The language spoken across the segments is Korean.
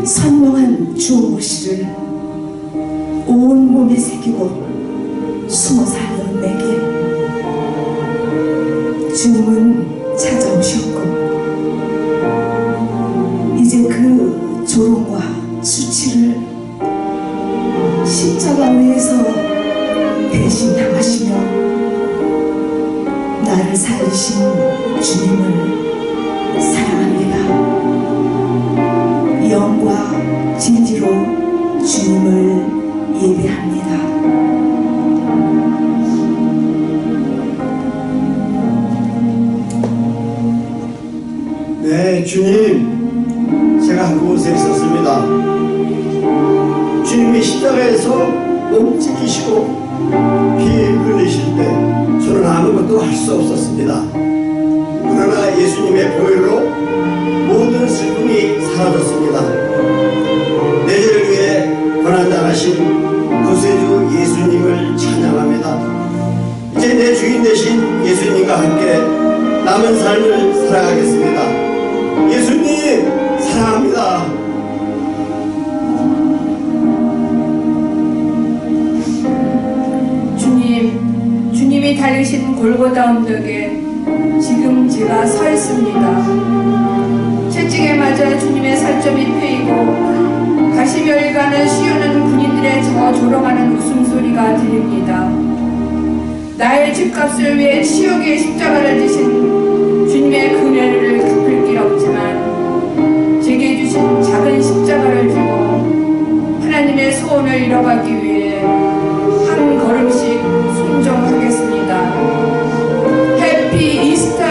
선명한 주홍글씨를 온몸에 새기고 숨어 살던 내게 주님은 찾아오셨고, 이제 그 조롱과 수치를 십자가 위에서 대신 당하시며 나를 살리신 주님을 사랑합니다. 영과 진리로 주님을 예배합니다. 네, 주님, 제가 한 곳에 있었습니다. 주님이 십자가에서 몸찢기시고 피 흘리실 때 저는 아무것도 할 수 없었습니다. 그러나 예수님의 보혈로 모든 슬픔이 사라졌습니다. 내 죄를 위해 고난당하신 구세주 예수님을 찬양합니다. 이제 내 주인 되신 예수님과 함께 남은 삶을 살아가겠습니다. 예수님 사랑합니다. 주님이 달리신 골고다 언덕에 지금 제가 서 있습니다. 채찍에 맞아 주님의 살점이 패이고 가시멸관을 씌우는 군인들의 저 조롱하는 웃음소리가 들립니다. 나의 집값을 위해 치욕의 십자가를 지신 주님의 그늘을 갚을 길 없지만 제게 주신 작은 십자가를 들고 하나님의 소원을 이뤄가기 위해 한 걸음씩 순종하겠습니다. 해피 이스터!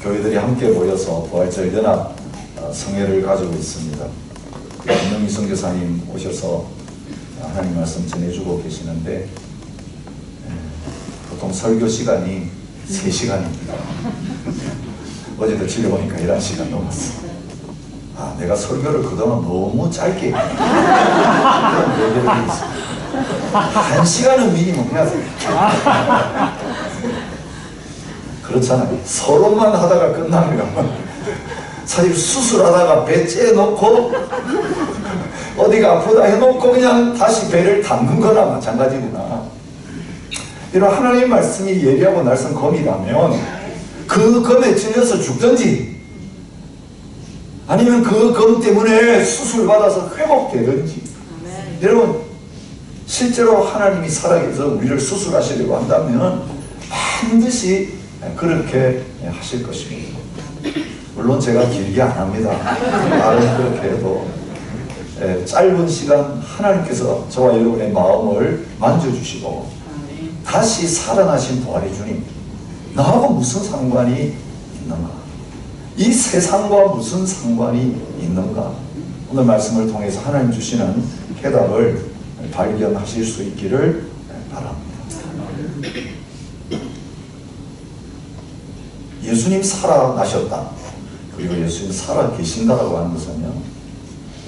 교회들이 함께 모여서 부활절 연합 성회를 가지고 있습니다. 김영희 선교사님 오셔서 하나님 말씀 전해주고 계시는데 보통 설교 시간이 3시간입니다. 어제도 집에 오니까 11시간 넘었어. 아, 내가 설교를 그동안 너무 짧게 그런 얘기를 했습니다. 1시간은 미니멈 해야 돼. 그렇잖아요. 서론만 하다가 끝나면 사실 수술하다가 배 째놓고 어디가 아프다 해놓고 그냥 다시 배를 닫는 거나 마찬가지구나. 이런 하나님의 말씀이 예리하고 날선 검이라면 그 검에 찔려서 죽든지 아니면 그 검 때문에 수술받아서 회복되든지. 여러분 실제로 하나님이 살아계셔서 우리를 수술하시려고 한다면 반드시 그렇게 하실 것입니다. 물론 제가 길게 안 합니다. 말은 그렇게 해도 짧은 시간 하나님께서 저와 여러분의 마음을 만져주시고 다시 살아나신 부활의 주님, 나하고 무슨 상관이 있는가? 이 세상과 무슨 상관이 있는가? 오늘 말씀을 통해서 하나님 주시는 해답을 발견하실 수 있기를 바랍니다. 예수님 살아나셨다, 그리고 예수님 살아계신다라고 하는 것은요,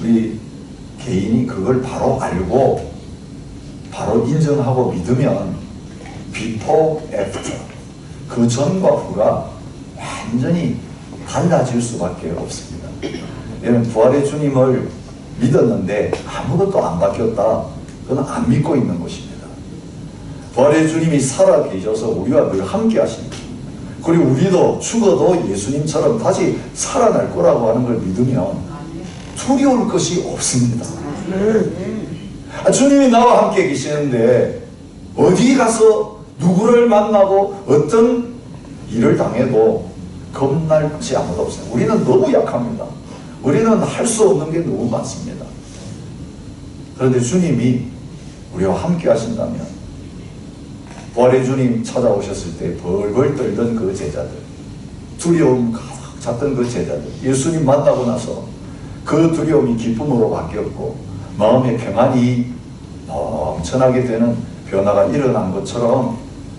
우리 개인이 그걸 바로 알고 바로 인정하고 믿으면 before, after, 그 전과 후가 완전히 달라질 수밖에 없습니다. 여러분 부활의 주님을 믿었는데 아무것도 안 바뀌었다, 그건 안 믿고 있는 것입니다. 부활의 주님이 살아계셔서 우리와 늘 함께 하십니다. 그리고 우리도 죽어도 예수님처럼 다시 살아날 거라고 하는 걸 믿으면 두려울 것이 없습니다. 주님이 나와 함께 계시는데 어디 가서 누구를 만나고 어떤 일을 당해도 겁날 것이 아무도 없어요. 우리는 너무 약합니다. 우리는 할 수 없는 게 너무 많습니다. 그런데 주님이 우리와 함께 하신다면, 부활의 주님 찾아오셨을 때 벌벌 떨던 그 제자들, 두려움 가득 찼던 그 제자들, 예수님 만나고 나서 그 두려움이 기쁨으로 바뀌었고 마음의 평안이 넘쳐나게 되는 변화가 일어난 것처럼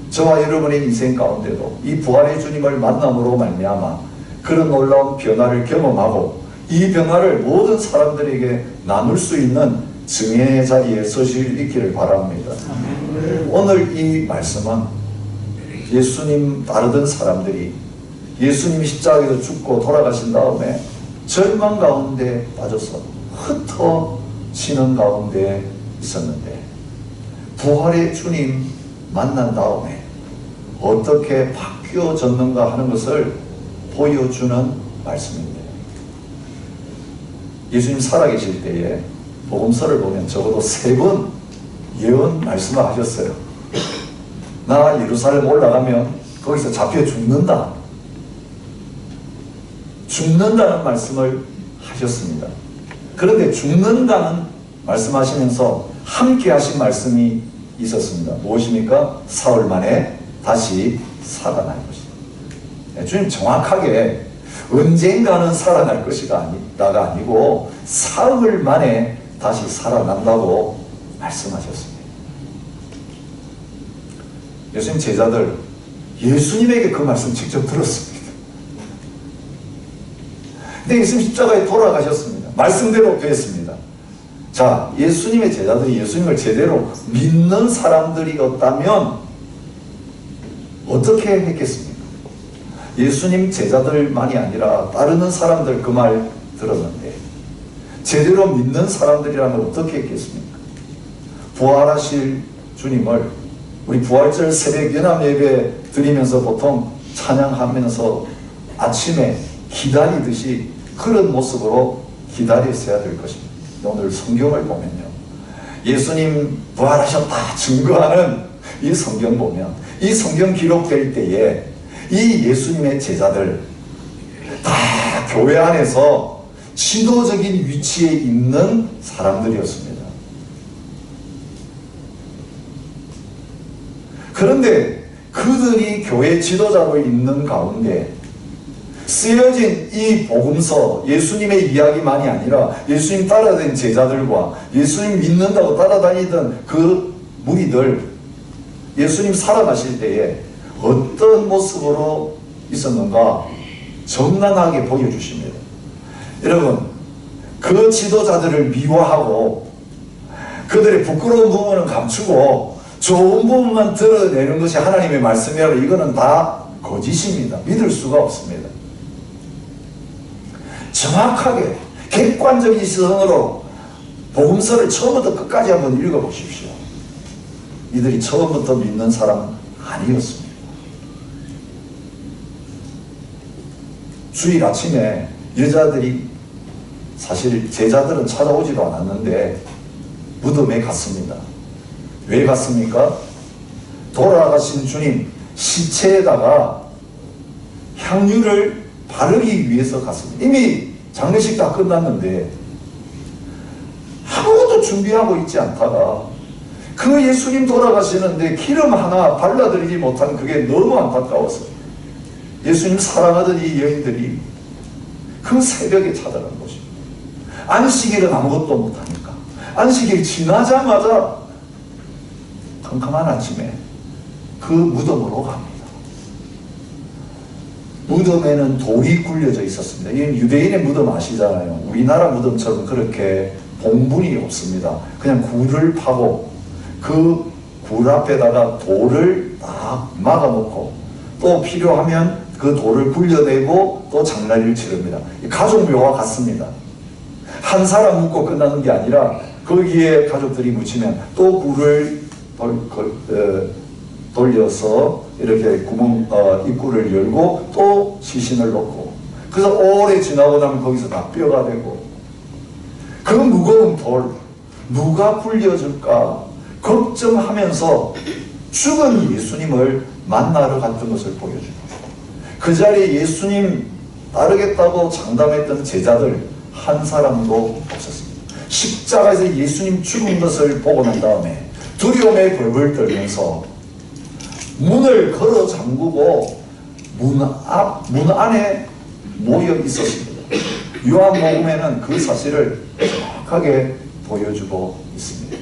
저와 여러분의 인생 가운데도 이 부활의 주님을 만남으로 말미암아 그런 놀라운 변화를 경험하고 이 변화를 모든 사람들에게 나눌 수 있는 증인의 자리에 서실 있기를 바랍니다. 오늘 이 말씀은 예수님 따르던 사람들이 예수님이 십자가에서 죽고 돌아가신 다음에 절망 가운데 빠져서 흩어지는 가운데 있었는데 부활의 주님 만난 다음에 어떻게 바뀌어졌는가 하는 것을 보여주는 말씀입니다. 예수님 살아계실 때에 복음서를 보면 적어도 3번 예언 말씀을 하셨어요. 나 예루살렘 올라가면 거기서 잡혀 죽는다. 죽는다는 말씀을 하셨습니다. 그런데 죽는다는 말씀하시면서 함께 하신 말씀이 있었습니다. 무엇입니까? 사흘 만에 다시 살아날 것이다. 주님 정확하게 언젠가는 살아날 것이가 나가 아니고 사흘 만에 다시 살아난다고 말씀하셨습니다. 예수님 제자들 예수님에게 그 말씀 직접 들었습니다. 근데 예수님 십자가에 돌아가셨습니다. 말씀대로 됐습니다. 자, 예수님의 제자들이 예수님을 제대로 믿는 사람들이었다면 어떻게 했겠습니까? 예수님 제자들만이 아니라 따르는 사람들 그 말 들었는데 제대로 믿는 사람들이라면 어떻게 했겠습니까? 부활하실 주님을 우리 부활절 새벽 연합 예배 드리면서 보통 찬양하면서 아침에 기다리듯이 그런 모습으로 기다렸어야 될 것입니다. 오늘 성경을 보면요, 예수님 부활하셨다 증거하는 이 성경 보면, 이 성경 기록될 때에 이 예수님의 제자들 다 교회 안에서 지도적인 위치에 있는 사람들이었습니다. 그런데 그들이 교회 지도자로 있는 가운데 쓰여진 이 복음서, 예수님의 이야기만이 아니라 예수님 따라다닌 제자들과 예수님 믿는다고 따라다니던 그 무리들, 예수님 살아가실 때에 어떤 모습으로 있었는가 적나하게 보여주십니다. 여러분, 그 지도자들을 미워하고 그들의 부끄러운 부분은 감추고 좋은 부분만 드러내는 것이 하나님의 말씀이라, 이거는 다 거짓입니다. 믿을 수가 없습니다. 정확하게 객관적인 시선으로 복음서를 처음부터 끝까지 한번 읽어보십시오. 이들이 처음부터 믿는 사람은 아니었습니다. 주일 아침에 여자들이, 사실 제자들은 찾아오지도 않았는데 무덤에 갔습니다. 왜 갔습니까? 돌아가신 주님 시체에다가 향유를 바르기 위해서 갔습니다. 이미 장례식 다 끝났는데 아무것도 준비하고 있지 않다가 그 예수님 돌아가시는데 기름 하나 발라드리지 못한 그게 너무 안타까워서 예수님 사랑하던 이 여인들이 그 새벽에 찾아간 것입니다. 안식일은 아무것도 못하니까 안식일 지나자마자 캄캄한 아침에 그 무덤으로 갑니다. 무덤에는 돌이 굴려져 있었습니다. 이건 유대인의 무덤 아시잖아요. 우리나라 무덤처럼 그렇게 봉분이 없습니다. 그냥 굴을 파고 그 굴 앞에다가 돌을 딱 막아놓고 또 필요하면 그 돌을 굴려내고 또 장난을 치릅니다. 가족묘와 같습니다. 한 사람 묻고 끝나는 게 아니라 거기에 가족들이 묻히면 또 굴을 돌려서 이렇게 구멍, 입구를 열고 또 시신을 넣고, 그래서 오래 지나고 나면 거기서 다 뼈가 되고, 그 무거운 돌 누가 굴려줄까 걱정하면서 죽은 예수님을 만나러 갔던 것을 보여줍니다. 그 자리에 예수님 따르겠다고 장담했던 제자들 한 사람도 없었습니다. 십자가에서 예수님 죽은 것을 보고 난 다음에 두려움에 벌벌 떨면서 문을 걸어 잠그고 문 안에 모여 있었습니다. 요한복음에는 그 사실을 정확하게 보여주고 있습니다.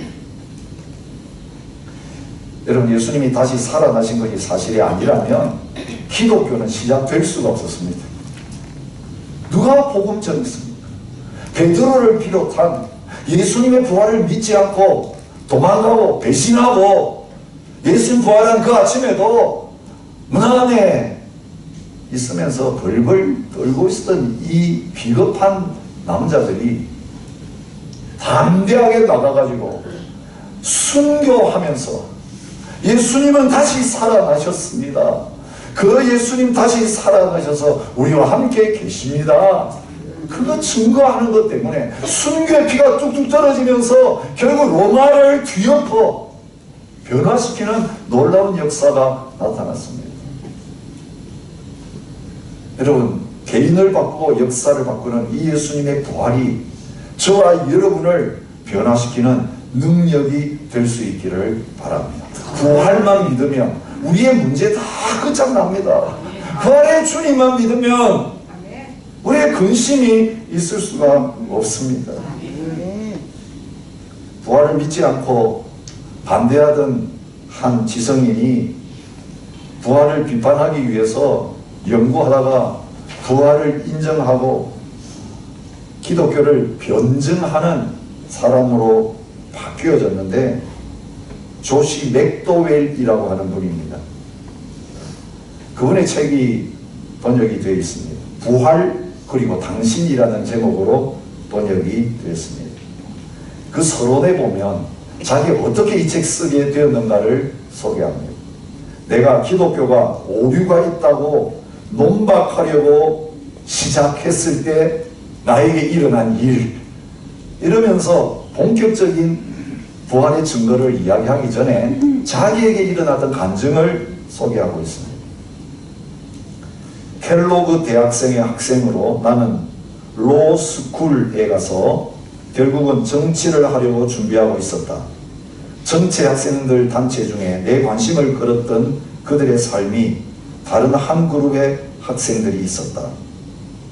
여러분, 예수님이 다시 살아나신 것이 사실이 아니라면 기독교는 시작될 수가 없었습니다. 누가 복음 전했습니까? 베드로를 비롯한 예수님의 부활을 믿지 않고 도망가고 배신하고 예수님 부활한 그 아침에도 문 안에 있으면서 벌벌 떨고 있었던 이 비겁한 남자들이 담대하게 나가가지고 순교하면서 예수님은 다시 살아나셨습니다. 그 예수님 다시 살아나셔서 우리와 함께 계십니다. 그거 증거하는 것 때문에 순교의 피가 뚝뚝 떨어지면서 결국 로마를 뒤엎어 변화시키는 놀라운 역사가 나타났습니다. 여러분, 개인을 바꾸고 역사를 바꾸는 이 예수님의 부활이 저와 여러분을 변화시키는 능력이 될 수 있기를 바랍니다. 부활만 믿으면 우리의 문제 다 끝장납니다. 부활의 주님만 믿으면 우리의 근심이 있을 수가 없습니다. 부활을 믿지 않고 반대하던 한 지성인이 부활을 비판하기 위해서 연구하다가 부활을 인정하고 기독교를 변증하는 사람으로 바뀌어졌는데, 조시 맥도웰이라고 하는 분입니다. 그분의 책이 번역이 되어 있습니다. 부활 그리고 당신이라는 제목으로 번역이 되었습니다. 그 서론에 보면 자기가 어떻게 이 책 쓰게 되었는가를 소개합니다. 내가 기독교가 오류가 있다고 논박하려고 시작했을 때 나에게 일어난 일, 이러면서 본격적인 부활의 증거를 이야기하기 전에 자기에게 일어났던 간증을 소개하고 있습니다. 켈로그 대학생의 학생으로 나는 로스쿨에 가서 결국은 정치를 하려고 준비하고 있었다. 정치 학생들 단체 중에 내 관심을 끌었던 그들의 삶이 다른 한 그룹의 학생들이 있었다.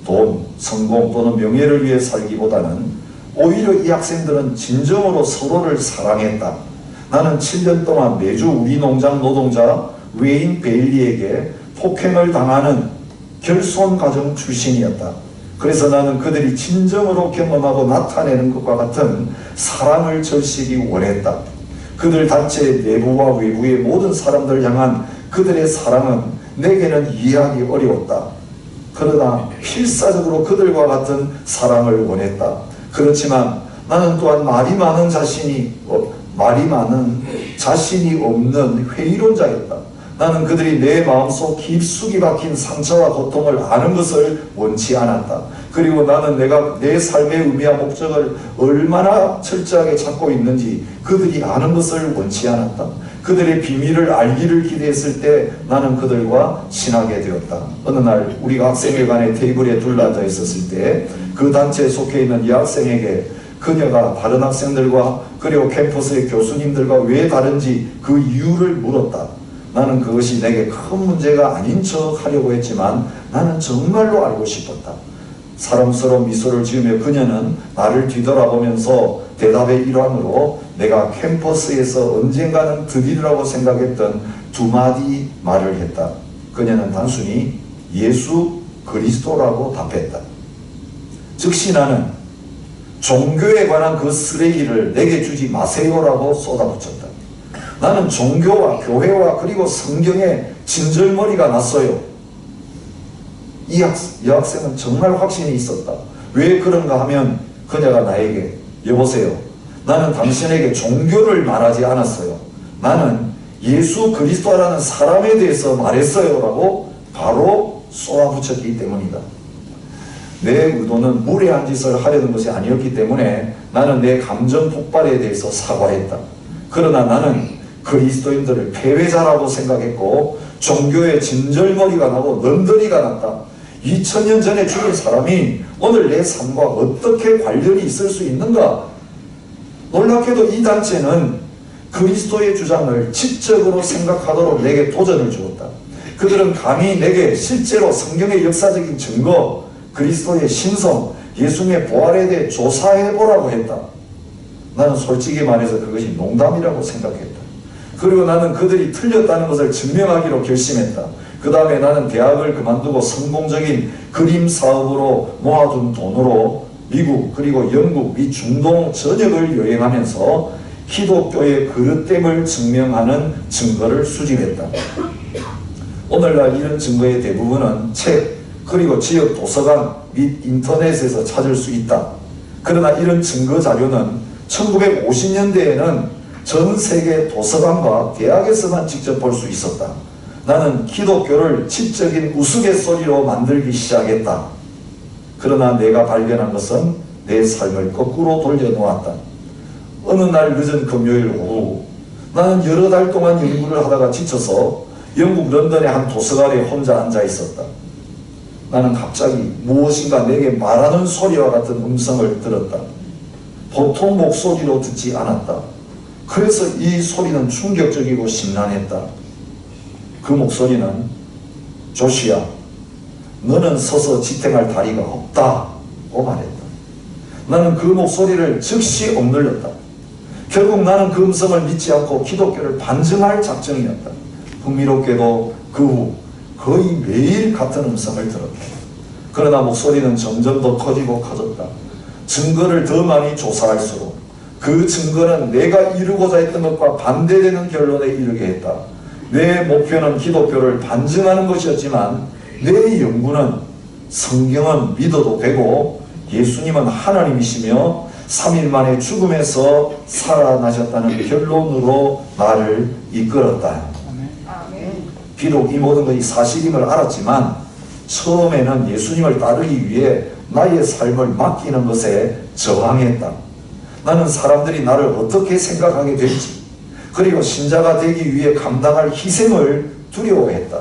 돈, 성공 또는 명예를 위해 살기보다는 오히려 이 학생들은 진정으로 서로를 사랑했다. 나는 7년 동안 매주 우리 농장 노동자 웨인 베일리에게 폭행을 당하는 결손 가정 출신이었다. 그래서 나는 그들이 진정으로 경험하고 나타내는 것과 같은 사랑을 절실히 원했다. 그들 단체의 내부와 외부의 모든 사람들 향한 그들의 사랑은 내게는 이해하기 어려웠다. 그러나 필사적으로 그들과 같은 사랑을 원했다. 그렇지만 나는 또한 말이 많은 자신이 없는 회의론자였다. 나는 그들이 내 마음속 깊숙이 박힌 상처와 고통을 아는 것을 원치 않았다. 그리고 나는 내가 내 삶의 의미와 목적을 얼마나 철저하게 찾고 있는지 그들이 아는 것을 원치 않았다. 그들의 비밀을 알기를 기대했을 때 나는 그들과 친하게 되었다. 어느 날 우리가 학생회관의 테이블에 둘러앉아 있었을 때 그 단체에 속해 있는 이 학생에게 그녀가 다른 학생들과 그리고 캠퍼스의 교수님들과 왜 다른지 그 이유를 물었다. 나는 그것이 내게 큰 문제가 아닌 척 하려고 했지만 나는 정말로 알고 싶었다. 사람스러운 미소를 지으며 그녀는 나를 뒤돌아보면서 대답의 일환으로 내가 캠퍼스에서 언젠가는 드리라고 생각했던 두 마디 말을 했다. 그녀는 단순히 예수 그리스도라고 답했다. 즉시 나는 종교에 관한 그 쓰레기를 내게 주지 마세요라고 쏟아붙였다. 나는 종교와 교회와 그리고 성경에 진절머리가 났어요. 이 학생은 정말 확신이 있었다. 왜 그런가 하면 그녀가 나에게 여보세요. 나는 당신에게 종교를 말하지 않았어요. 나는 예수 그리스도라는 사람에 대해서 말했어요 라고 바로 쏘아붙였기 때문이다. 내 의도는 무례한 짓을 하려는 것이 아니었기 때문에 나는 내 감정 폭발에 대해서 사과했다. 그러나 나는 그리스도인들을 패배자라고 생각했고 종교에 진절머리가 나고 넌더리가 났다. 2000년 전에 죽은 사람이 오늘 내 삶과 어떻게 관련이 있을 수 있는가? 놀랍게도 이 단체는 그리스도의 주장을 지적으로 생각하도록 내게 도전을 주었다. 그들은 감히 내게 실제로 성경의 역사적인 증거, 그리스도의 신성, 예수님의 부활에 대해 조사해보라고 했다. 나는 솔직히 말해서 그것이 농담이라고 생각했다. 그리고 나는 그들이 틀렸다는 것을 증명하기로 결심했다. 그 다음에 나는 대학을 그만두고 성공적인 그림 사업으로 모아둔 돈으로 미국 그리고 영국 및 중동 전역을 여행하면서 기독교의 그릇됨을 증명하는 증거를 수집했다. 오늘날 이런 증거의 대부분은 책 그리고 지역 도서관 및 인터넷에서 찾을 수 있다. 그러나 이런 증거 자료는 1950년대에는 전 세계 도서관과 대학에서만 직접 볼 수 있었다. 나는 기독교를 지적인 우스갯소리로 만들기 시작했다. 그러나 내가 발견한 것은 내 삶을 거꾸로 돌려놓았다. 어느 날 늦은 금요일 오후 나는 여러 달 동안 연구를 하다가 지쳐서 영국 런던의 한 도서관에 혼자 앉아 있었다. 나는 갑자기 무엇인가 내게 말하는 소리와 같은 음성을 들었다. 보통 목소리로 듣지 않았다. 그래서 이 소리는 충격적이고 심란했다. 그 목소리는 조시야, 너는 서서 지탱할 다리가 없다고 말했다. 나는 그 목소리를 즉시 억눌렸다. 결국 나는 그 음성을 믿지 않고 기독교를 반증할 작정이었다. 흥미롭게도 그 후 거의 매일 같은 음성을 들었다. 그러나 목소리는 점점 더 커지고 커졌다. 증거를 더 많이 조사할수록 그 증거는 내가 이루고자 했던 것과 반대되는 결론에 이르게 했다. 내 목표는 기독교를 반증하는 것이었지만 내 연구는 성경은 믿어도 되고 예수님은 하나님이시며 3일 만에 죽음에서 살아나셨다는 결론으로 나를 이끌었다. 비록 이 모든 것이 사실임을 알았지만 처음에는 예수님을 따르기 위해 나의 삶을 맡기는 것에 저항했다. 나는 사람들이 나를 어떻게 생각하게 될지 그리고 신자가 되기 위해 감당할 희생을 두려워했다.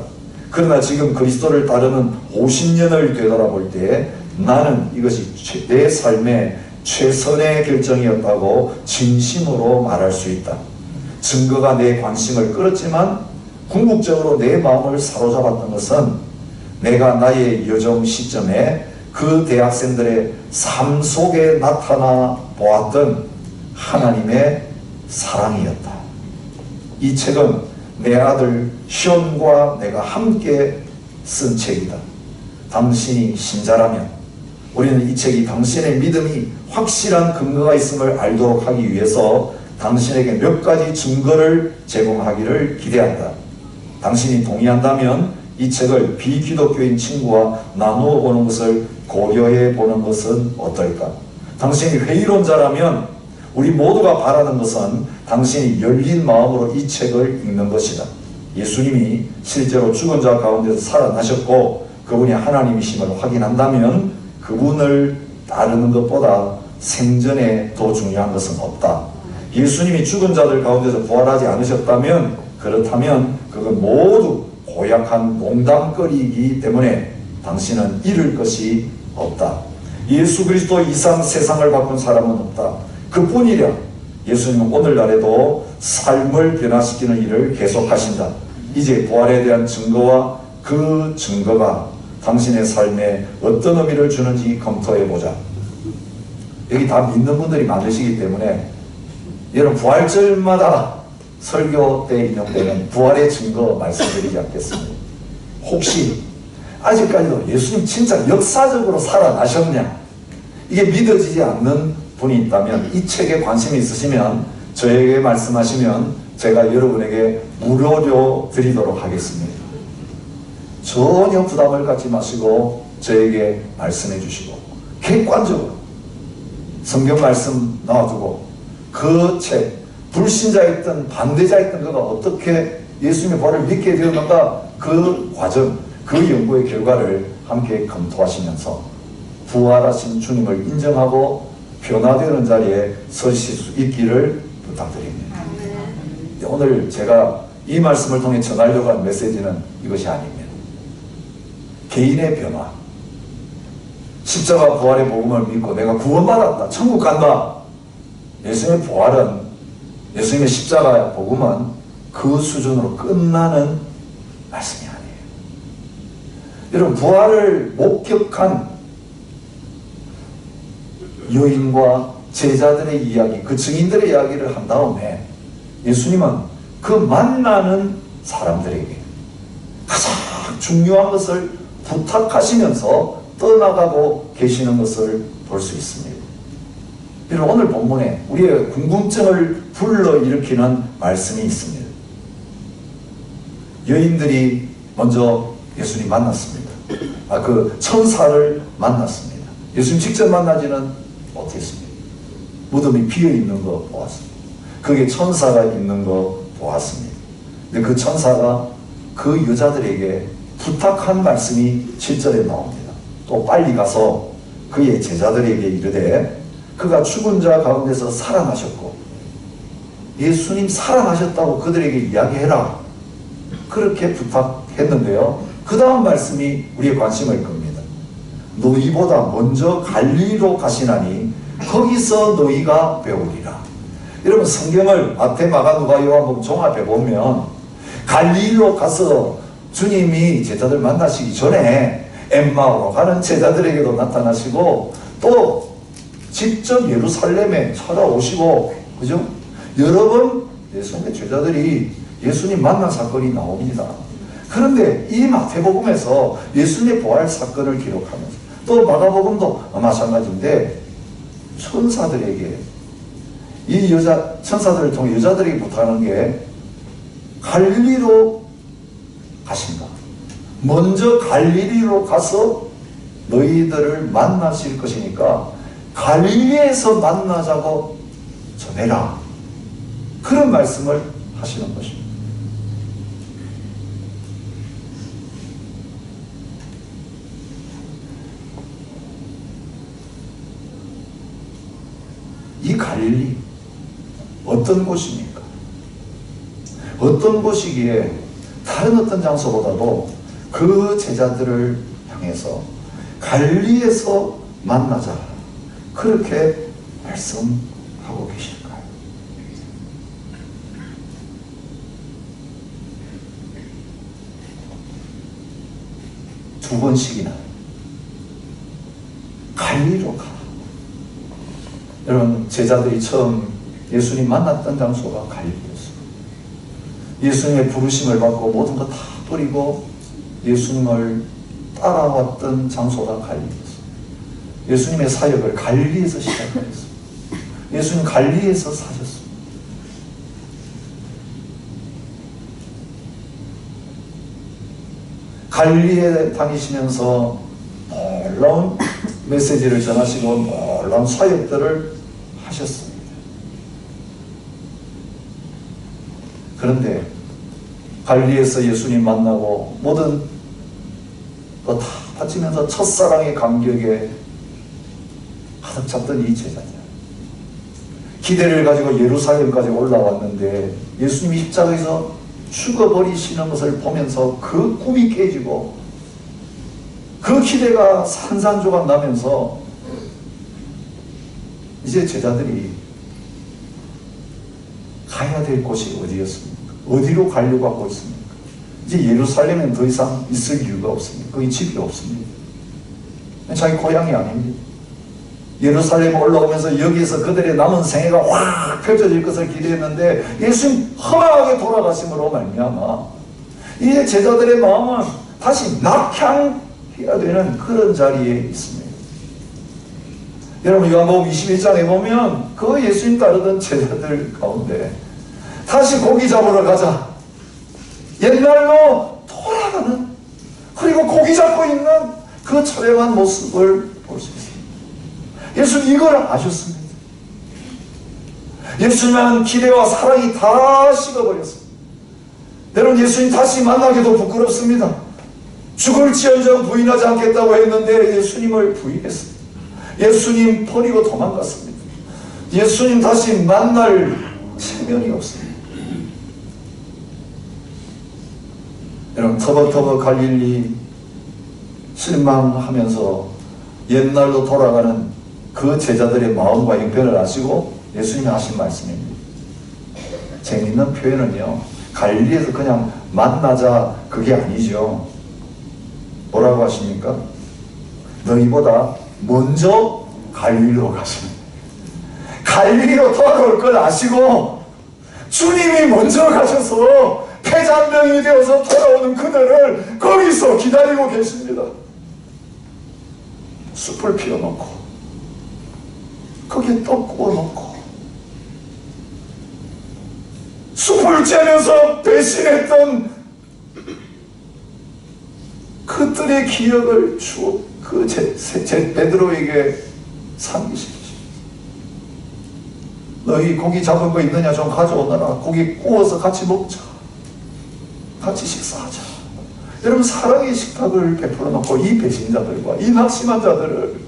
그러나 지금 그리스도를 따르는 50년을 되돌아볼 때 나는 이것이 내 삶의 최선의 결정이었다고 진심으로 말할 수 있다. 증거가 내 관심을 끌었지만 궁극적으로 내 마음을 사로잡았던 것은 내가 나의 여정 시점에 그 대학생들의 삶 속에 나타나 보았던 하나님의 사랑이었다. 이 책은 내 아들 시온과 내가 함께 쓴 책이다. 당신이 신자라면 우리는 이 책이 당신의 믿음이 확실한 근거가 있음을 알도록 하기 위해서 당신에게 몇 가지 증거를 제공하기를 기대한다. 당신이 동의한다면 이 책을 비기독교인 친구와 나누어 보는 것을 고려해 보는 것은 어떨까? 당신이 회의론자라면 우리 모두가 바라는 것은 당신이 열린 마음으로 이 책을 읽는 것이다. 예수님이 실제로 죽은 자 가운데서 살아나셨고 그분이 하나님이심을 확인한다면 그분을 따르는 것보다 생전에 더 중요한 것은 없다. 예수님이 죽은 자들 가운데서 부활하지 않으셨다면 그렇다면 그건 모두 고약한 농담거리이기 때문에 당신은 잃을 것이 없다. 예수 그리스도 이상 세상을 바꾼 사람은 없다. 그뿐이랴 예수님은 오늘날에도 삶을 변화시키는 일을 계속하신다. 이제 부활에 대한 증거와 그 증거가 당신의 삶에 어떤 의미를 주는지 검토해보자. 여기 다 믿는 분들이 많으시기 때문에 여러분 부활절마다 설교 때 인용되는 부활의 증거 말씀드리지 않겠습니다. 혹시 아직까지도 예수님 진짜 역사적으로 살아나셨냐? 이게 믿어지지 않는 분이 있다면 이 책에 관심이 있으시면 저에게 말씀하시면 제가 여러분에게 무료로 드리도록 하겠습니다. 전혀 부담을 갖지 마시고 저에게 말씀해 주시고 객관적으로 성경 말씀 놔두고 그 책 불신자였던 반대자였던 그가 어떻게 예수님의 부활을 믿게 되었는가 그 과정 그 연구의 결과를 함께 검토하시면서 부활하신 주님을 인정하고 변화되는 자리에 서실 수 있기를 부탁드립니다. 오늘 제가 이 말씀을 통해 전하려고 한 메시지는 이것이 아닙니다. 개인의 변화, 십자가 부활의 복음을 믿고 내가 구원받았다, 천국 간다. 예수님의 부활은, 예수님의 십자가 복음은 그 수준으로 끝나는 말씀이 아니에요. 여러분, 부활을 목격한 여인과 제자들의 이야기, 그 증인들의 이야기를 한 다음에 예수님은 그 만나는 사람들에게 가장 중요한 것을 부탁하시면서 떠나가고 계시는 것을 볼 수 있습니다. 여러분, 오늘 본문에 우리의 궁금증을 불러일으키는 말씀이 있습니다. 여인들이 먼저 예수님 만났습니다. 그 천사를 만났습니다. 예수님 직접 만나지는 못했습니다. 무덤이 비어있는 거 보았습니다. 거기에 천사가 있는 거 보았습니다. 근데 그 천사가 그 여자들에게 부탁한 말씀이 7절에 나옵니다. 또 빨리 가서 그의 제자들에게 이르되 그가 죽은 자 가운데서 살아나셨고 예수님 살아나셨다고 그들에게 이야기해라. 그렇게 부탁했는데요. 그 다음 말씀이 우리의 관심을 끕니다. 너희보다 먼저 갈릴리로 가시나니 거기서 너희가 배우리라. 여러분, 성경을 마태, 마가, 누가, 요한복음 종합해 보면 갈릴리로 가서 주님이 제자들 만나시기 전에 엠마오로 가는 제자들에게도 나타나시고 또 직접 예루살렘에 찾아오시고, 그죠? 여러 번 예수님의 제자들이 예수님 만난 사건이 나옵니다. 그런데 이 마태복음에서 예수님의 부활 사건을 기록하면서 또 마가복음도 마찬가지인데 천사들에게 이 천사들을 통해 여자들에게 부탁하는 게 갈릴리로 가신다. 먼저 갈릴리로 가서 너희들을 만나실 것이니까 갈릴리에서 만나자고 전해라. 그런 말씀을 하시는 것입니다. 이 갈릴리 어떤 곳입니까? 어떤 곳이기에 다른 어떤 장소보다도 그 제자들을 향해서 갈릴리에서 만나자 그렇게 말씀하고 계실까요? 두 번씩이나 갈리로 가라. 여러분, 제자들이 처음 예수님 만났던 장소가 갈릴리였어요. 예수님의 부르심을 받고 모든 거 다 버리고 예수님을 따라왔던 장소가 갈릴리였어요. 예수님의 사역을 갈릴리에서 시작했어요. 예수님 갈릴리에서 사셨어요. 갈릴리에 다니시면서 놀라운 메시지를 전하시고 놀라운 사역들을 하셨습니다. 그런데 갈릴리에서 예수님 만나고 모든 거 다 바치면서 첫사랑의 감격에 가득 찼던 이 제자들, 기대를 가지고 예루살렘까지 올라왔는데 예수님이 십자가에서 죽어버리시는 것을 보면서 그 꿈이 깨지고 그 기대가 산산조각 나면서 이제 제자들이 가야 될 곳이 어디였습니까? 어디로 가려고 하고 있습니까? 이제 예루살렘엔 더 이상 있을 이유가 없습니다. 거기 집이 없습니다. 자기 고향이 아닙니다. 예루살렘 올라오면서 여기에서 그들의 남은 생애가 확 펼쳐질 것을 기대했는데 예수님 허망하게 돌아가심으로 말미암아 이제 제자들의 마음은 다시 낙향해야 되는 그런 자리에 있습니다. 여러분, 요한복음 21장에 보면 그 예수님 따르던 제자들 가운데 다시 고기 잡으러 가자, 옛날로 돌아가는, 그리고 고기 잡고 있는 그 처량한 모습을 볼 수 있습니다. 예수님 이걸 아셨습니다. 예수님은 기대와 사랑이 다 식어버렸습니다. 여러분, 예수님 다시 만나기도 부끄럽습니다. 죽을지언정 부인하지 않겠다고 했는데 예수님을 부인했습니다. 예수님 버리고 도망갔습니다. 예수님 다시 만날 체면이 없습니다. 여러분, 터벅터벅 갈릴리 실망하면서 옛날로 돌아가는 그 제자들의 마음과 형편을 아시고 예수님이 하신 말씀입니다. 재미있는 표현은요, 갈릴리에서 그냥 만나자 그게 아니죠. 뭐라고 하십니까? 너희보다 먼저 갈릴리로 가십니다. 갈릴리로 돌아올 걸 아시고 주님이 먼저 가셔서 폐잔병이 되어서 돌아오는 그들을 거기서 기다리고 계십니다. 숲을 피워놓고 거기에 떡 구워놓고 숲을 째면서 배신했던 그들의 기억을 주어 그 베드로에게 상기시키십니다. 너희 고기 잡은 거 있느냐 좀 가져오너라. 고기 구워서 같이 먹자. 같이 식사하자. 여러분, 사랑의 식탁을 베풀어 놓고 이 배신자들과 이 낙심한 자들을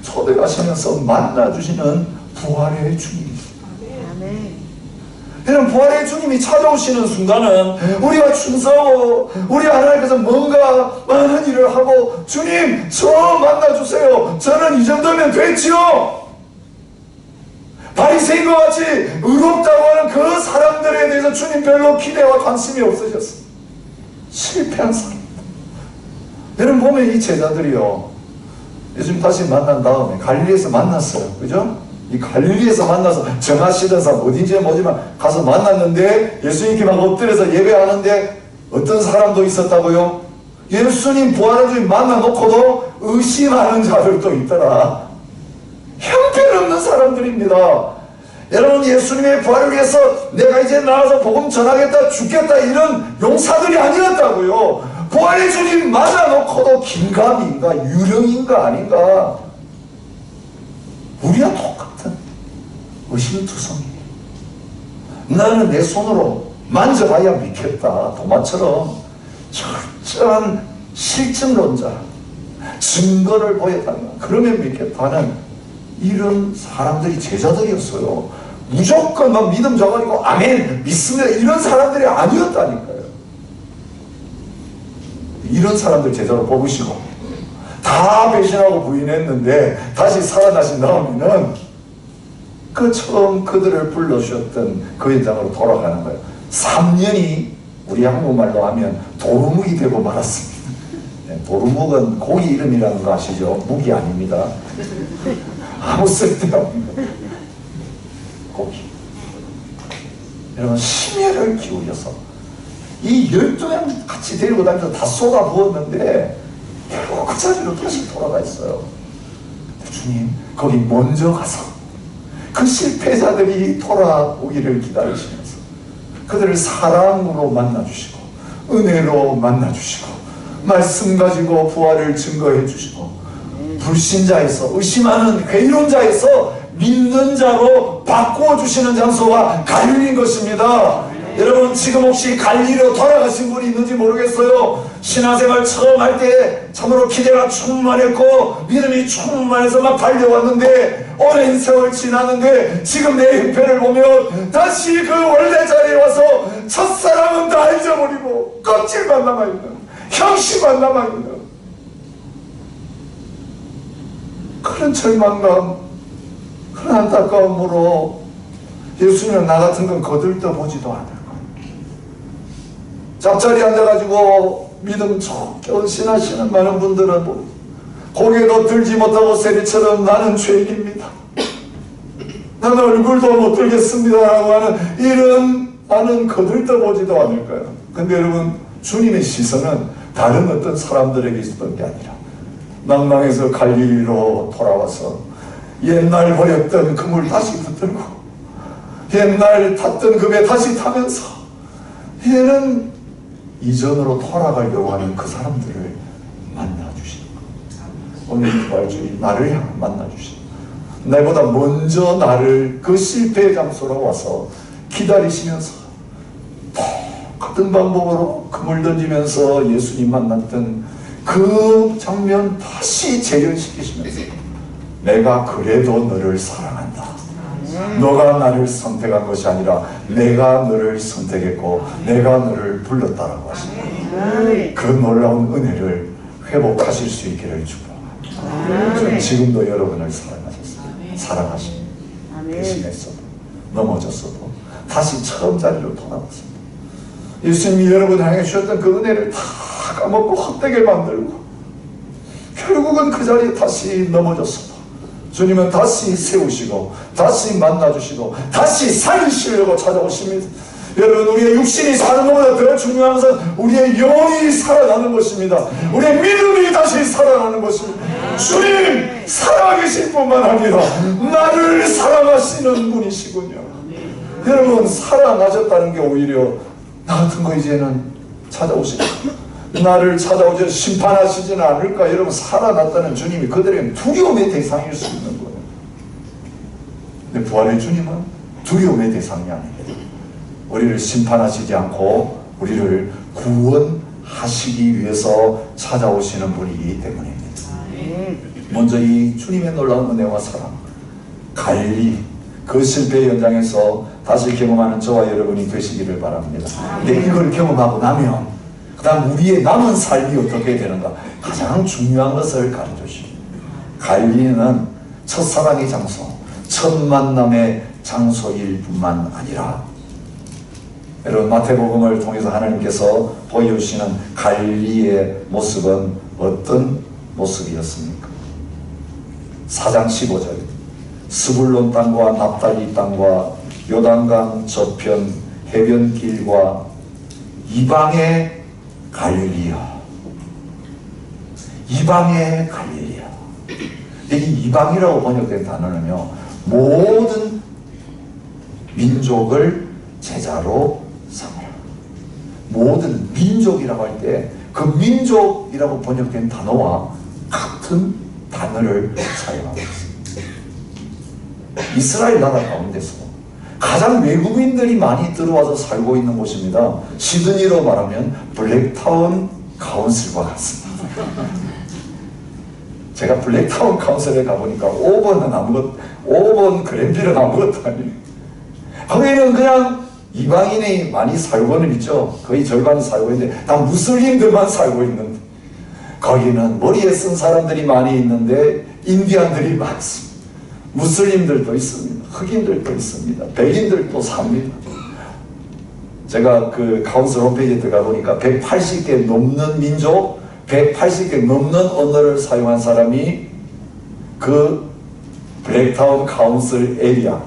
초대하시면서 만나주시는 부활의 주님입니다. 여러분, 부활의 주님이 찾아오시는 순간은 우리가 충성하고 우리 하나님께서 뭔가 많은 일을 하고 주님 저 만나주세요. 저는 이 정도면 됐지요. 바리새인과 같이 의롭다고 하는 그 사람들에 대해서 주님 별로 기대와 관심이 없으셨습니다. 실패한 사람. 여러분 보면 이 제자들이요, 요즘 다시 만난 다음에 갈릴리에서 만났어요. 그죠? 이 갈릴리에서 만나서 정하시던 사람 어딘지 모르지만 가서 만났는데 예수님께 막 엎드려서 예배하는데 어떤 사람도 있었다고요? 예수님 부활한 주님 만나놓고도 의심하는 자들도 있더라. 형편없는 사람들입니다. 여러분, 예수님의 부활을 위해서 내가 이제 나와서 복음 전하겠다, 죽겠다 이런 용사들이 아니었다고요. 부활의 주님 만나놓고도 긴가민가, 유령인가 아닌가, 우리와 똑같은 의심투성이에요. 나는 내 손으로 만져봐야 믿겠다. 도마처럼 철저한 실증론자, 증거를 보여달라, 그러면 믿겠다는 이런 사람들이 제자들이었어요. 무조건 막 믿음 줘가지고 아멘 믿습니다 이런 사람들이 아니었다니까요. 이런 사람들 제자로 뽑으시고 다 배신하고 부인했는데 다시 살아나신 다음에는 그 처음 그들을 불러주셨던 그 현장으로 돌아가는 거예요. 3년이 우리 한국말로 하면 도루묵이 되고 말았습니다. 도루묵은 고기 이름이라는 거 아시죠? 묵이 아닙니다. 아무 쓸데없는 거. 고기. 여러분, 심혈을 기울여서 이 12명 같이 데리고 다니면서 다 쏟아 부었는데 결국 그 자리로 다시 돌아가 있어요. 주님, 거기 먼저 가서 그 실패자들이 돌아오기를 기다리시면서 그들을 사랑으로 만나주시고 은혜로 만나주시고 말씀 가지고 부활을 증거해 주시고 불신자에서 의심하는 괴로운자에서 믿는 자로 바꾸어 주시는 장소가 갈릴리인 것입니다. 여러분, 지금 혹시 갈릴리로 돌아가신 분이 있는지 모르겠어요. 신앙생활 처음 할 때 참으로 기대가 충만했고 믿음이 충만해서 막 달려왔는데 오랜 세월 지났는데 지금 내 형편을 보면 다시 그 원래 자리에 와서 첫사랑은 다 잊어버리고 껍질만 남아있는, 형식만 남아있는 그런 절망감, 그런 안타까움으로 예수님은 나 같은 건 거들떠보지도 않을 거예요. 잡자리에 앉아가지고 믿음 좋게 신하시는 많은 분들은 고개도 들지 못하고 세리처럼 나는 죄인입니다, 나는 얼굴도 못 들겠습니다 라고 하는 이런 나는 거들떠보지도 않을 거예요. 근데 여러분, 주님의 시선은 다른 어떤 사람들에게 있었던 게 아니라 망망에서 갈릴리로 돌아와서 옛날 버렸던 그물 다시 붙들고 옛날 탔던 그 배 다시 타면서 이제는 이전으로 돌아가려고 하는 그 사람들을 만나주시는 거예요. 오늘 부활주의 나를 향해 만나주시는 거예요. 나보다 먼저 나를 그 실패의 장소로 와서 기다리시면서 똑같은 방법으로 그물 던지면서 예수님 만났던 그 장면 다시 재현시키시면서 내가 그래도 너를 사랑한다, 너가 나를 선택한 것이 아니라 내가 너를 선택했고 내가 너를 불렀다라고 하십니다. 그 놀라운 은혜를 회복하실 수 있기를 축복합니다. 저는 지금도 여러분을 사랑하셨습니다. 사랑하십니다. 대신했어도 넘어졌어도 다시 처음 자리로 돌아왔습니다. 예수님이 여러분을 향해 주셨던 그 은혜를 다 까먹고 헛되게 만들고 결국은 그 자리에 다시 넘어졌어도 주님은 다시 세우시고 다시 만나주시고 다시 살리시려고 찾아오십니다. 여러분, 우리의 육신이 사는 것보다 더 중요한 것은 우리의 영이 살아나는 것입니다. 우리의 믿음이 다시 살아나는 것입니다. 주님 살아계실 뿐만 아니라 나를 사랑하시는 분이시군요. 여러분, 살아나셨다는 게 오히려 나 같은 거 이제는 찾아오시고 나를 찾아오셔 심판하시지는 않을까. 여러분, 살아났다는 주님이 그들에게 두려움의 대상일 수 있는 거예요. 근데 부활의 주님은 두려움의 대상이 아닙니다. 우리를 심판하시지 않고 우리를 구원하시기 위해서 찾아오시는 분이기 때문입니다. 먼저 이 주님의 놀라운 은혜와 사랑, 갈릴리 그 실패의 현장에서 다시 경험하는 저와 여러분이 되시기를 바랍니다. 근데 이걸 경험하고 나면 그 다음 우리의 남은 삶이 어떻게 되는가, 가장 중요한 것을 가르쳐주십니다. 갈릴리는 첫사랑의 장소, 첫 만남의 장소일 뿐만 아니라 여러분, 마태복음을 통해서 하나님께서 보여주시는 갈릴리의 모습은 어떤 모습이었습니까? 4장 15절 스불론 땅과 납달리 땅과 요단강 저편 해변길과 이방의 갈릴리야, 이방의 갈릴리야. 이 이방이라고 번역된 단어는요, 모든 민족을 제자로 삼으라. 모든 민족이라고 할 때 그 민족이라고 번역된 단어와 같은 단어를 사용하고 있습니다. 이스라엘 나라 가운데서 가장 외국인들이 많이 들어와서 살고 있는 곳입니다. 시드니로 말하면 블랙타운 카운슬과 같습니다. 제가 블랙타운 카운슬에 가보니까 5번 그랜빌은 아무것도 아니에요. 거기는 그냥 이방인이 많이 살고는 있죠. 거의 절반이 살고 있는데 다 무슬림들만 살고 있는데, 거기는 머리에 쓴 사람들이 많이 있는데 인디안들이 많습니다. 무슬림들도 있습니다. 흑인들도 있습니다. 백인들도 삽니다. 제가 그 카운슬 홈페이지에 들어가 보니까 180개 넘는 민족, 180개 넘는 언어를 사용한 사람이 그 블랙타운 카운슬 에리아,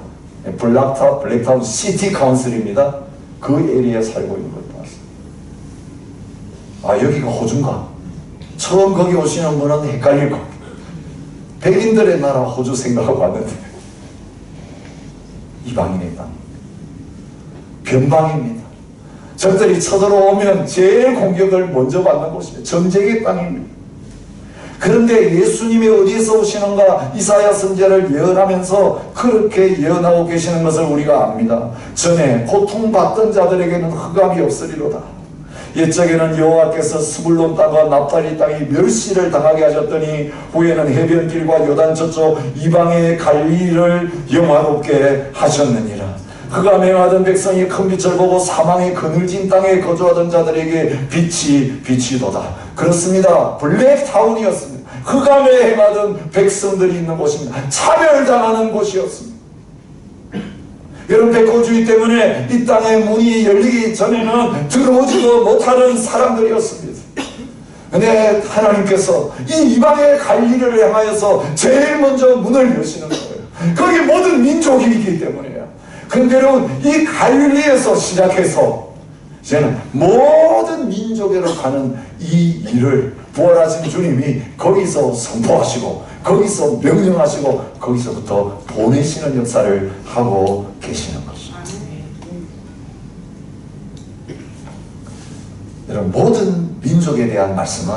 블랙타운 시티 카운슬입니다. 그 에리아에 살고 있는 걸 봤어요. 아, 여기가 호주인가? 처음 거기 오시는 분은 헷갈릴 겁니다. 백인들의 나라 호주 생각하고 왔는데 이방인의 땅, 변방입니다. 적들이 쳐들어오면 제일 공격을 먼저 받는 곳입니다. 전쟁의 땅입니다. 그런데 예수님이 어디에서 오시는가 이사야 선지자를 예언하면서 그렇게 예언하고 계시는 것을 우리가 압니다. 전에 고통받던 자들에게는 흑암이 없으리로다. 옛적에는 여호와께서 스불론 땅과 납달리 땅이 멸시를 당하게 하셨더니 후에는 해변길과 요단 저쪽 이방의 갈리를 영화롭게 하셨느니라. 흑암에 행하던 백성이 큰 빛을 보고 사망의 그늘진 땅에 거주하던 자들에게 빛이 비치도다. 그렇습니다. 블랙타운이었습니다. 흑암에 행하던 백성들이 있는 곳입니다. 차별당하는 곳이었습니다. 여러분, 백호주의 때문에 이 땅의 문이 열리기 전에는 들어오지도 못하는 사람들이었습니다. 근데 하나님께서 이 이방의 갈리를 향하여서 제일 먼저 문을 여시는 거예요. 거기 모든 민족이 있기 때문이에요. 근데 여러분, 이 갈리에서 시작해서 이제는 모든 민족으로 가는 이 일을 부활하신 주님이 거기서 선포하시고 거기서 명령하시고 거기서부터 보내시는 역사를 하고 계시는 것입니다. 여러분, 모든 민족에 대한 말씀은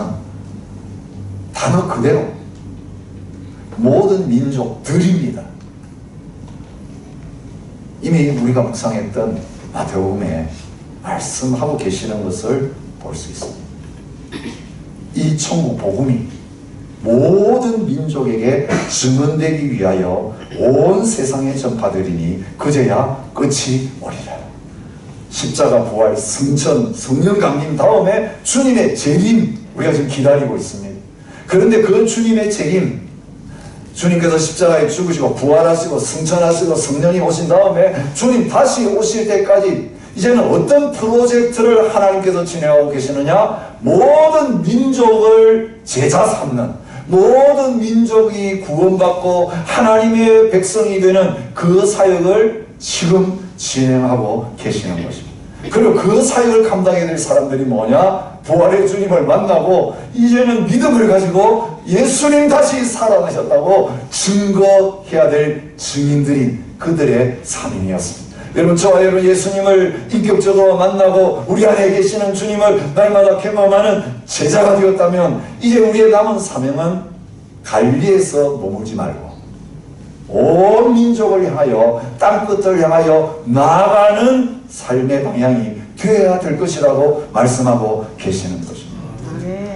단어 그대로 모든 민족들입니다. 이미 우리가 묵상했던 마태복음에 말씀하고 계시는 것을 볼 수 있습니다. 이 천국 복음이 모든 민족에게 증언되기 위하여 온 세상에 전파되리니 그제야 끝이 오리라. 십자가 부활 승천 성령 강림 다음에 주님의 재림 우리가 지금 기다리고 있습니다. 그런데 그 주님의 재림, 주님께서 십자가에 죽으시고 부활하시고 승천하시고 성령이 오신 다음에 주님 다시 오실 때까지 이제는 어떤 프로젝트를 하나님께서 진행하고 계시느냐? 모든 민족을 제자 삼는, 모든 민족이 구원받고 하나님의 백성이 되는 그 사역을 지금 진행하고 계시는 것입니다. 그리고 그 사역을 감당해야 될 사람들이 뭐냐? 부활의 주님을 만나고 이제는 믿음을 가지고 예수님 다시 살아나셨다고 증거해야 될 증인들인 그들의 삶이었습니다. 여러분, 저와 여러분 예수님을 인격적으로 만나고 우리 안에 계시는 주님을 날마다 경험하는 제자가 되었다면 이제 우리의 남은 사명은 갈리에서 머물지 말고 온 민족을 향하여 땅끝을 향하여 나아가는 삶의 방향이 되어야 될 것이라고 말씀하고 계시는 것입니다.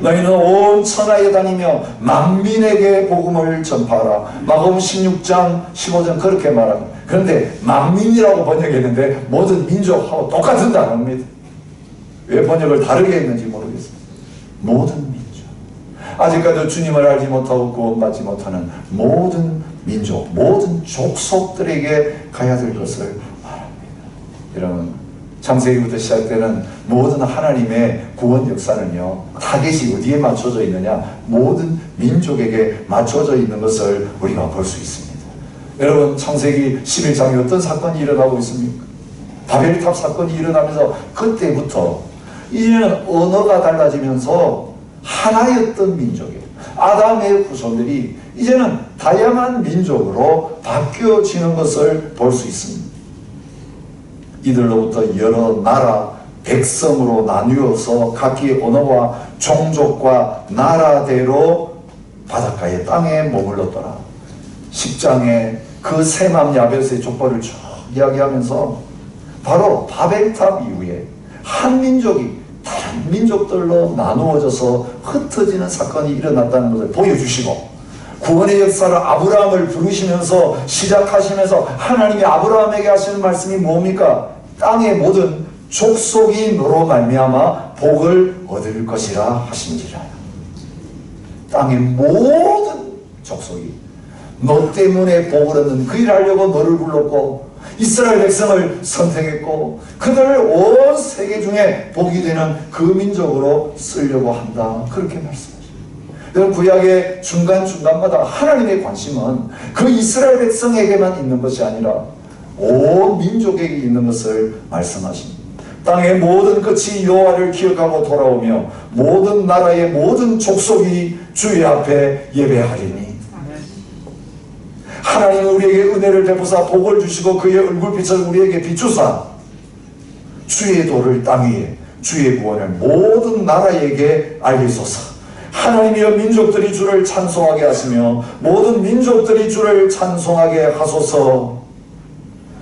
너희는 온 천하에 다니며 만민에게 복음을 전파하라. 마가복음 16장 15장 그렇게 말합니다. 그런데 만민이라고 번역했는데 모든 민족하고 똑같은 단어입니다. 왜 번역을 다르게 했는지 모르겠습니다. 모든 민족, 아직까지 주님을 알지 못하고 구원받지 못하는 모든 민족, 모든 족속들에게 가야 될 것을 말합니다. 여러분, 창세기부터 시작되는 모든 하나님의 구원 역사는요, 타겟이 어디에 맞춰져 있느냐? 모든 민족에게 맞춰져 있는 것을 우리가 볼 수 있습니다. 여러분, 창세기 11장에 어떤 사건이 일어나고 있습니까? 바벨탑 사건이 일어나면서 그때부터 이제는 언어가 달라지면서 하나였던 민족이에요. 아담의 후손들이 이제는 다양한 민족으로 바뀌어지는 것을 볼 수 있습니다. 이들로부터 여러 나라, 백성으로 나뉘어서 각기 언어와 종족과 나라대로 바닷가의 땅에 머물렀더라. 10장에 그 세맘 야벳의 족보를 쭉 이야기하면서 바로 바벨탑 이후에 한 민족이 다른 민족들로 나누어져서 흩어지는 사건이 일어났다는 것을 보여주시고, 구원의 역사를 아브라함을 부르시면서 시작하시면서 하나님이 아브라함에게 하시는 말씀이 뭡니까? 땅의 모든 족속이 너로 말미암아 복을 얻을 것이라 하신지라. 땅의 모든 족속이 너 때문에 복을 얻는 그 일을 하려고 너를 불렀고, 이스라엘 백성을 선택했고 그들을 온 세계 중에 복이 되는 그 민족으로 쓰려고 한다. 그렇게 말씀하십니다. 여러분, 구약의 중간중간마다 하나님의 관심은 그 이스라엘 백성에게만 있는 것이 아니라 온 민족에게 있는 것을 말씀하십니다. 땅의 모든 끝이 여호와를 기억하고 돌아오며 모든 나라의 모든 족속이 주의 앞에 예배하리니. 하나님은 우리에게 은혜를 베푸사 복을 주시고 그의 얼굴빛을 우리에게 비추사 주의 도를 땅 위에 주의 구원을 모든 나라에게 알리소서. 하나님이여 민족들이 주를 찬송하게 하시며 모든 민족들이 주를 찬송하게 하소서.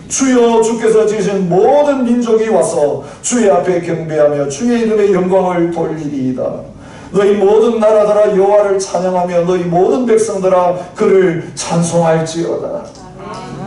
주여, 주께서 지으신 모든 민족이 와서 주의 앞에 경배하며 주의 이름의 영광을 돌리리이다. 너희 모든 나라들아 여호와를 찬양하며 너희 모든 백성들아 그를 찬송할지어다.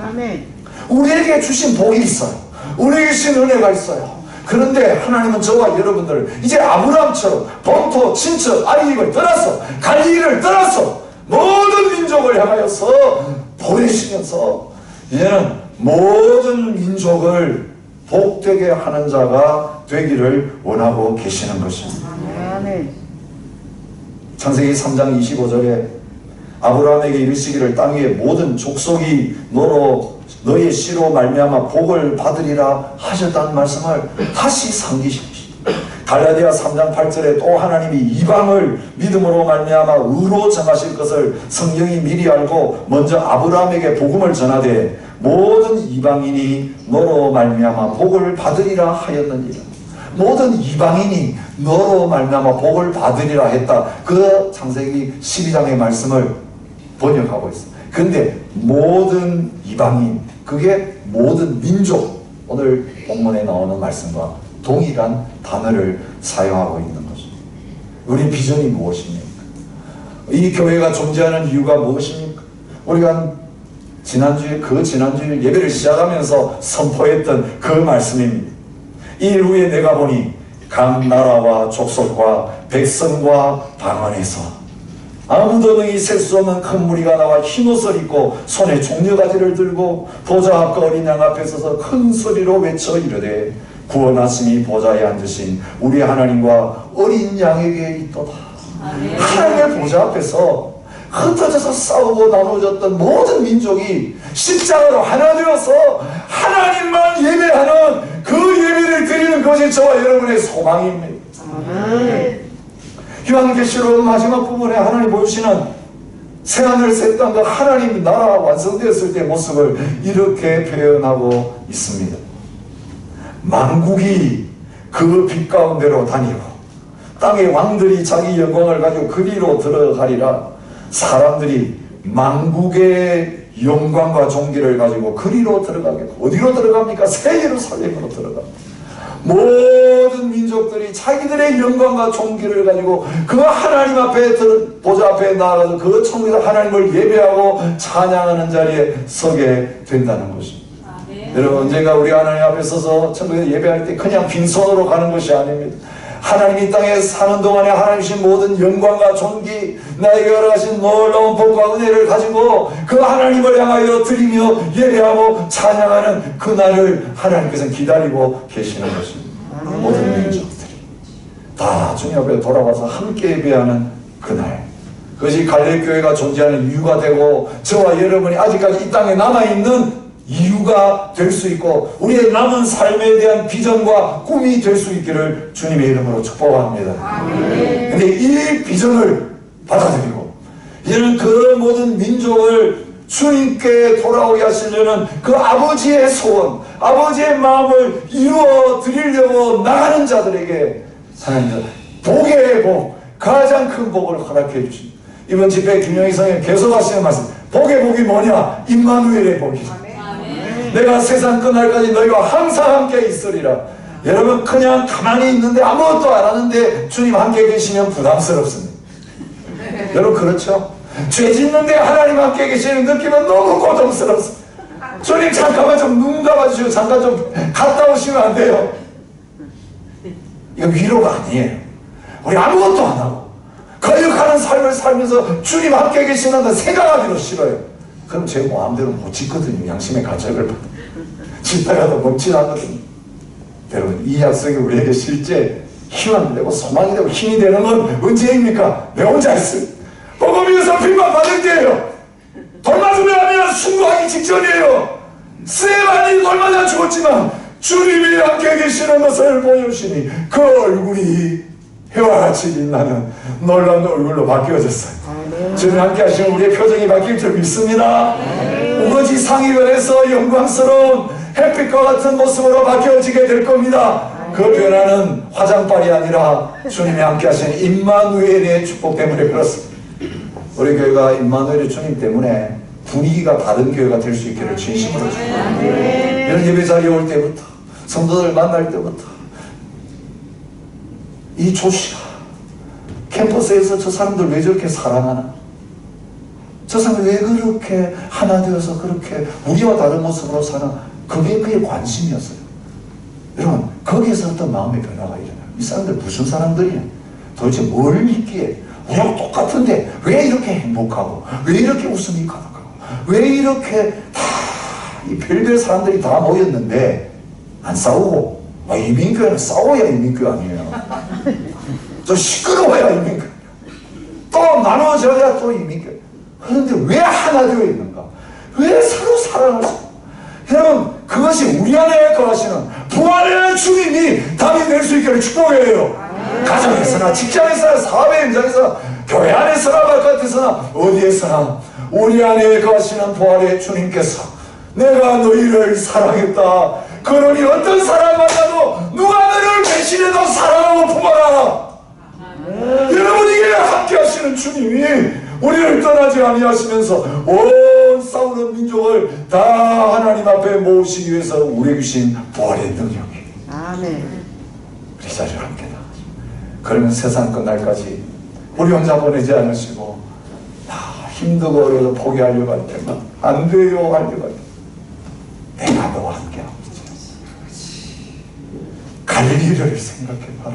아멘. 우리에게 주신 복이 있어요. 우리에게 주신 은혜가 있어요. 그런데 하나님은 저와 여러분들을 이제 아브라함처럼 본토, 친척, 아이를 떠나서 갈릴리를 떠나서 모든 민족을 향하여서 보내시면서 이제는 모든 민족을 복되게 하는 자가 되기를 원하고 계시는 것입니다. 아멘. 창세기 3장 25절에 아브라함에게 이르시기를 땅 위의 모든 족속이 너의 씨로 말미암아 복을 받으리라 하셨다는 말씀을 다시 상기시킵니다. 갈라디아 3장 8절에 또 하나님이 이방을 믿음으로 말미암아 의로 정하실 것을 성경이 미리 알고 먼저 아브라함에게 복음을 전하되 모든 이방인이 너로 말미암아 복을 받으리라 하였느니라. 모든 이방인이 너로 말미암아 복을 받으리라 했다. 그 창세기 12장의 말씀을 번역하고 있습니다. 근데 모든 이방인, 그게 모든 민족, 오늘 본문에 나오는 말씀과 동일한 단어를 사용하고 있는 것입니다. 우리 비전이 무엇입니까? 이 교회가 존재하는 이유가 무엇입니까? 우리가 지난주에 예배를 시작하면서 선포했던 그 말씀입니다. 이일 후에 내가 보니 각 나라와 족속과 백성과 방언에서 아무도 능히 셀 수 없는 큰 무리가 나와 흰옷을 입고 손에 종려가지를 들고 보좌 앞과 어린 양 앞에 서서 큰 소리로 외쳐 이르되 구원하심이 보좌에 앉으신 우리 하나님과 어린 양에게 있도다. 하나님의 보좌 앞에서 흩어져서 싸우고 나눠졌던 모든 민족이 십자가로 하나 되어서 하나님만 예배하는 그 예배를 드리는 것이 저와 여러분의 소망입니다. 요한계시록 마지막 부분에 하나님 보여주시는 새하늘 새 땅과 하나님 나라 완성되었을 때 모습을 이렇게 표현하고 있습니다. 만국이 그 빛 가운데로 다니고 땅의 왕들이 자기 영광을 가지고 그리로 들어가리라. 사람들이 만국의 영광과 존귀를 가지고 그리로 들어가겠고, 어디로 들어갑니까? 새 예루살렘으로 들어갑니다. 모든 민족들이 자기들의 영광과 존귀를 가지고 그 하나님 앞에 보좌 앞에 나아가서 그 천국에서 하나님을 예배하고 찬양하는 자리에 서게 된다는 것입니다. 여러분, 언젠가 우리 하나님 앞에 서서 천국에서 예배할 때 그냥 빈손으로 가는 것이 아닙니다. 하나님이 이 땅에 사는 동안에 하나님 주신 모든 영광과 존귀, 나에게 허락하신 놀라운 복과 은혜를 가지고 그 하나님을 향하여 드리며 예배하고 찬양하는 그날을 하나님께서는 기다리고 계시는 것입니다. 모든 민족들이 다 주님 앞에 돌아와서 함께 예배하는 그날, 그것이 갈릴교회가 존재하는 이유가 되고 저와 여러분이 아직까지 이 땅에 남아있는 이유가 될 수 있고 우리의 남은 삶에 대한 비전과 꿈이 될 수 있기를 주님의 이름으로 축복합니다. 근데 이 비전을 받아들이고 이제는 그 모든 민족을 주님께 돌아오게 하시려는 그 아버지의 소원, 아버지의 마음을 이루어 드리려고 나가는 자들에게 하나님은 복의 복, 가장 큰 복을 허락해 주십니다. 이번 집회 김영희 성님 계속 하시는 말씀, 복의 복이 뭐냐? 임마누엘의 복이죠. 내가 세상 끝날까지 너희와 항상 함께 있으리라. 여러분, 그냥 가만히 있는데 아무것도 안 하는데 주님 함께 계시면 부담스럽습니다. 여러분, 그렇죠? 죄 짓는데 하나님 함께 계시는 느낌은 너무 고통스럽습니다. 주님 잠깐만 좀 눈 감아주시고 잠깐 좀 갔다 오시면 안 돼요? 이거 위로가 아니에요. 우리 아무것도 안 하고 거룩하는 삶을 살면서 주님 함께 계시는데 생각하기도 싫어요. 그럼 제 마음대로 못 짓거든요. 양심의 가책을 짓다가도 멈칫하거든요. 여러분, 이 약속이 우리에게 실제 희망이 되고 소망이 되고 힘이 되는 건 언제입니까? 내 혼자 했어요. 복음에서 핍박 받을 때예요. 돌맞으면 아니라 순교하기 직전이에요. 스테반이 돌맞아 죽었지만 주님이 함께 계시는 것을 보여주시니 그 얼굴이 해와 같이 빛나는 놀라운 얼굴로 바뀌어졌어요. 주님 함께 하시면 우리의 표정이 바뀔 줄 믿습니다. 우거지 상위변에서 영광스러운 햇빛과 같은 모습으로 바뀌어지게 될 겁니다. 그 변화는 화장빨이 아니라 주님이 함께 하시는 임마누엘의 축복 때문에 그렇습니다. 우리 교회가 임마누엘의 주님 때문에 분위기가 다른 교회가 될 수 있기를 진심으로 축복합니다. 이런 예배 자리에 올 때부터, 성도들 만날 때부터 이 조씨가 캠퍼스에서 저 사람들 왜 저렇게 사랑하나, 저 사람들 왜 그렇게 하나 되어서 그렇게 우리와 다른 모습으로 사나, 그게 그의 관심이었어요. 여러분, 거기에서 어떤 마음의 변화가 일어나요. 이 사람들 무슨 사람들이냐, 도대체 뭘 믿기에 우리하고 똑같은데 왜 이렇게 행복하고, 왜 이렇게 웃음이 가득하고, 왜 이렇게 다 이 별별 사람들이 다 모였는데 안 싸우고, 이민교회는 싸워야 이민교회 아니에요. 또 시끄러워야 이민교회, 또 나눠져야 또 이민교회. 그런데 왜 하나 되어 있는가? 왜 서로 사랑할 수? 여러분, 그것이 우리 안에 거하시는 부활의 주님이 답이 될 수 있기를 축복해요. 가정에서나 직장에서나 사업의 현장에서나 교회 안에서나 바깥에서나 어디에서나 우리 안에 거하시는 부활의 주님께서 내가 너희를 사랑했다. 그러니 어떤 사람 만나도 누가 너를 배신해도 사랑하고 품어라. 여러분에게 함께 하시는 주님이 우리를 떠나지 아니하시면서 온 싸우는 민족을 다 하나님 앞에 모으시기 위해서 우리에게 주신 부활의 능력이에요. 아멘. 우리 자리를 함께 나가시고, 그러면 세상 끝날까지 우리 혼자 보내지 않으시고, 힘들고 어려워서 포기하려고 할 때만 안 돼요 하려고 할 때 내가 너와 함께 하고 있지. 갈릴리를 생각해봐.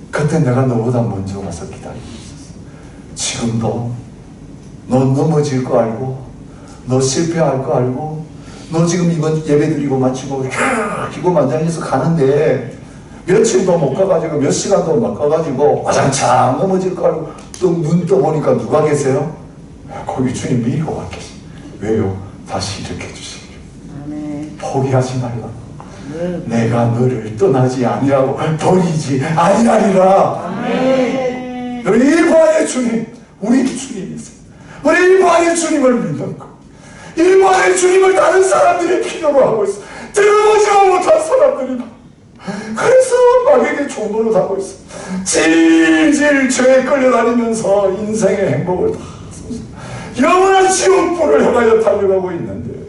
그때 내가 너보다 먼저 가서 기다리고 있었어. 지금도 너 넘어질 거 알고, 너 실패할 거 알고, 너 지금 이번 예배 드리고 마치고 기고만장해서 가는데 며칠도 못 가가지고 몇 시간도 못 가가지고 와장창 넘어질 거 알고 또 눈 떠보니까 누가 계세요? 거기 주님 미리 와 계시. 왜요? 다시 일으켜 주시기를. 포기하지 말라. 내가 너를 떠나지 아니하고 버리지 아니하리라. 우리 부활의 주님, 우리 주님이세요. 우리 부활의 주님을 믿는 것, 이 부활의 주님을 다른 사람들이 필요로 하고 있어. 들어보지도 못한 사람들이 그래서 마귀에게 종로를 하고 있어. 질질 죄에 끌려다니면서 인생의 행복을 다 영원한 지옥불을 향하여 달려가고 있는데,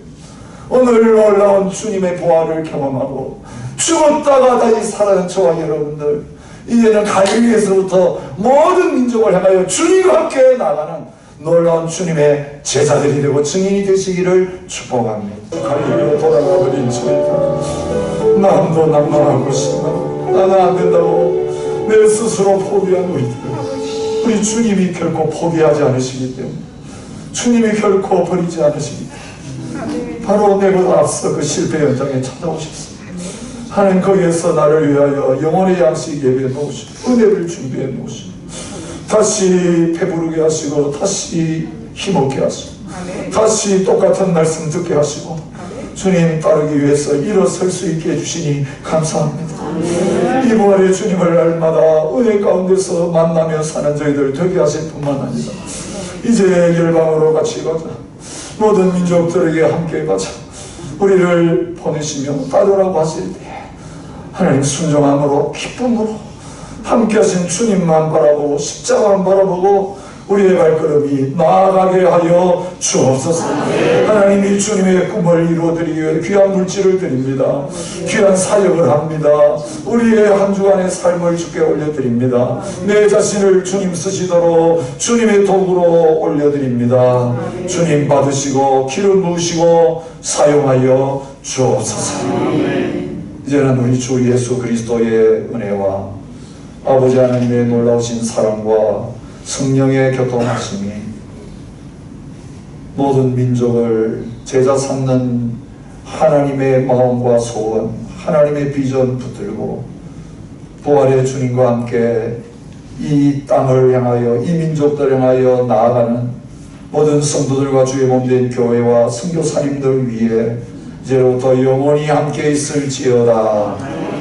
오늘 놀라운 주님의 부활을 경험하고 죽었다가 다시 살아난 저와 여러분들, 이제는 갈릴리에서부터 모든 민족을 향하여 주님과 함께 나가는 놀라운 주님의 제자들이 되고 증인이 되시기를 축복합니다. 갈릴리로 돌아가 버린 저희들, 마음도 낭만하고 싶어 나는 안 된다고 내 스스로 포기한 우리 주님이 결코 포기하지 않으시기 때문에, 주님이 결코 버리지 않으시기 때문에 바로 내보다 앞서 그 실패 현장에 찾아오셨습니다. 하나님, 거기에서 나를 위하여 영혼의 양식 예배해 놓으시고 은혜를 준비해 놓으시고 다시 배부르게 하시고 다시 힘없게 하시고 다시 똑같은 말씀 듣게 하시고 주님 따르기 위해서 일어설 수 있게 해주시니 감사합니다. 이 부활의 주님을 날마다 은혜 가운데서 만나며 사는 저희들 되게 하실 뿐만 아니라 이제 열방으로 같이 가자. 모든 민족들에게 함께 가자. 우리를 보내시며 따르라고 하실 때 하나님 순종함으로 기쁨으로 함께 하신 주님만 바라보고 십자가만 바라보고 우리의 발걸음이 나아가게 하여 주옵소서. 하나님이 주님의 꿈을 이루어드리기 위해 귀한 물질을 드립니다. 귀한 사역을 합니다. 우리의 한 주간의 삶을 주께 올려드립니다. 내 자신을 주님 쓰시도록 주님의 도구로 올려드립니다. 주님 받으시고 기름 부으시고 사용하여 주옵소서. 이제는 우리 주 예수 그리스도의 은혜와 아버지 하나님의 놀라우신 사랑과 성령의 교통하심이 모든 민족을 제자 삼는 하나님의 마음과 소원, 하나님의 비전 붙들고 부활의 주님과 함께 이 땅을 향하여, 이 민족들을 향하여 나아가는 모든 성도들과 주의 몸된 교회와 선교사님들 위해 이제로부터 영원히 함께 있을지어다.